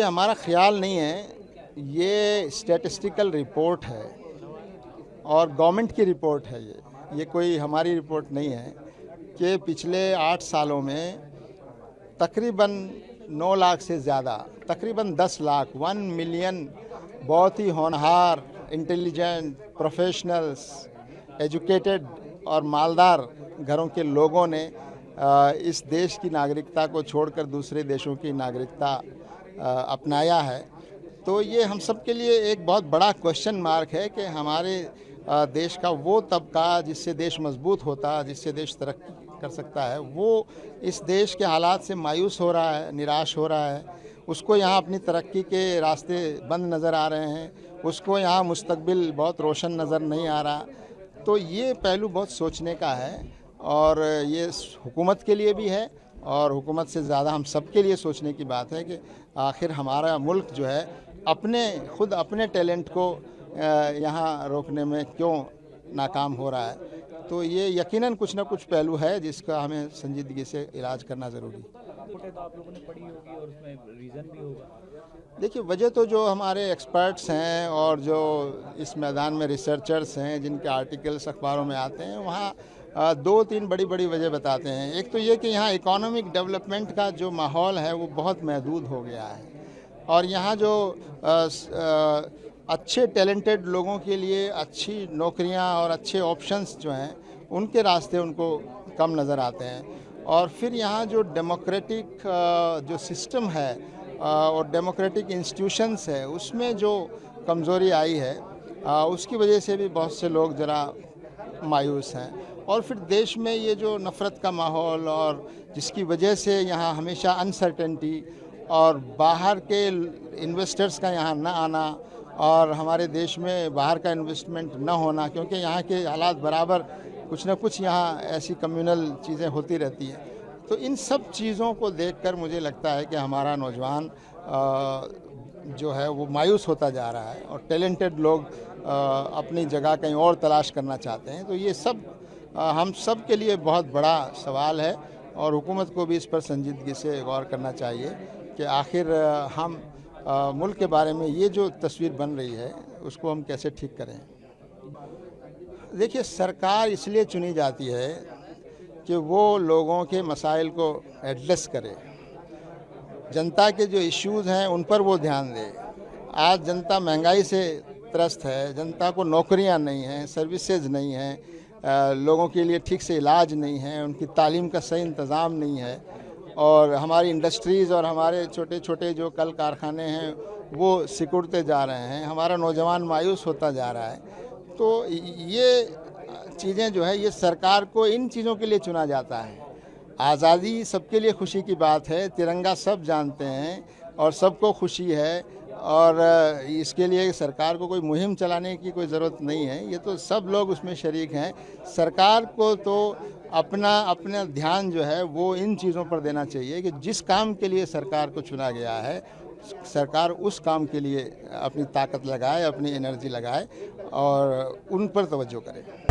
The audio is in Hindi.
देखिए, हमारा ख़्याल नहीं है, ये स्टैटिस्टिकल रिपोर्ट है और गवर्नमेंट की रिपोर्ट है ये कोई हमारी रिपोर्ट नहीं है कि पिछले 8 सालों में तकरीबन 9 लाख से ज़्यादा, तकरीबन 10 लाख 1 मिलियन बहुत ही होनहार, इंटेलिजेंट, प्रोफेशनल्स, एजुकेटेड और मालदार घरों के लोगों ने इस देश की नागरिकता को छोड़कर दूसरे देशों की नागरिकता अपनाया है। तो ये हम सब के लिए एक बहुत बड़ा क्वेश्चन मार्क है कि हमारे देश का वो तबका जिससे देश मजबूत होता, जिससे देश तरक्की कर सकता है, वो इस देश के हालात से मायूस हो रहा है, निराश हो रहा है। उसको यहाँ अपनी तरक्की के रास्ते बंद नज़र आ रहे हैं, उसको यहाँ मुस्तकबिल बहुत रोशन नज़र नहीं आ रहा। तो ये पहलू बहुत सोचने का है और ये हुकूमत के लिए भी है और हुकूमत से ज़्यादा हम सब के लिए सोचने की बात है कि आखिर हमारा मुल्क जो है खुद अपने टैलेंट को यहाँ रोकने में क्यों नाकाम हो रहा है। तो ये यकीनन कुछ ना कुछ पहलू है जिसका हमें संजीदगी से इलाज करना ज़रूरी। तो आप लोगों ने पढ़ी होगी और उसमें रीज़न भी होगा। देखिए, वजह तो जो हमारे एक्सपर्ट्स हैं और जो इस मैदान में रिसर्चर्स हैं जिनके आर्टिकल्स अखबारों में आते हैं, वहाँ 2-3 बड़ी वजह बताते हैं। एक तो ये कि यहाँ इकोनॉमिक डेवलपमेंट का जो माहौल है वो बहुत महदूद हो गया है और यहाँ जो अच्छे टैलेंटेड लोगों के लिए अच्छी नौकरियाँ और अच्छे ऑप्शंस जो हैं उनके रास्ते उनको कम नज़र आते हैं। और फिर यहाँ जो डेमोक्रेटिक जो सिस्टम है और डेमोक्रेटिक इंस्टीट्यूशंस है उसमें जो कमज़ोरी आई है उसकी वजह से भी बहुत से लोग ज़रा मायूस हैं। और फिर देश में ये जो नफ़रत का माहौल और जिसकी वजह से यहाँ हमेशा अनसर्टेनिटी और बाहर के इन्वेस्टर्स का यहाँ न आना और हमारे देश में बाहर का इन्वेस्टमेंट न होना, क्योंकि यहाँ के हालात बराबर कुछ न कुछ यहाँ ऐसी कम्युनल चीज़ें होती रहती हैं। तो इन सब चीज़ों को देखकर मुझे लगता है कि हमारा नौजवान जो है वो मायूस होता जा रहा है और टैलेंटेड लोग अपनी जगह कहीं और तलाश करना चाहते हैं। तो ये सब हम सब के लिए बहुत बड़ा सवाल है और हुकूमत को भी इस पर संजीदगी से गौर करना चाहिए कि आखिर हम मुल्क के बारे में ये जो तस्वीर बन रही है उसको हम कैसे ठीक करें। देखिए, सरकार इसलिए चुनी जाती है कि वो लोगों के मसाइल को एड्रेस करे, जनता के जो इश्यूज़ हैं उन पर वो ध्यान दे। आज जनता महंगाई से त्रस्त है, जनता को नौकरियां नहीं हैं, सर्विसेज नहीं हैं, लोगों के लिए ठीक से इलाज नहीं है, उनकी तालीम का सही इंतज़ाम नहीं है और हमारी इंडस्ट्रीज़ और हमारे छोटे छोटे जो कल कारखाने हैं वो सिकुड़ते जा रहे हैं, हमारा नौजवान मायूस होता जा रहा है। तो ये चीज़ें जो है ये सरकार को इन चीज़ों के लिए चुना जाता है। आज़ादी सबके लिए खुशी की बात है, तिरंगा सब जानते हैं और सबको खुशी है और इसके लिए सरकार को कोई मुहिम चलाने की कोई ज़रूरत नहीं है, ये तो सब लोग उसमें शरीक हैं। सरकार को तो अपना ध्यान जो है वो इन चीज़ों पर देना चाहिए कि जिस काम के लिए सरकार को चुना गया है सरकार उस काम के लिए अपनी ताकत लगाए, अपनी एनर्जी लगाए और उन पर तवज्जो करे।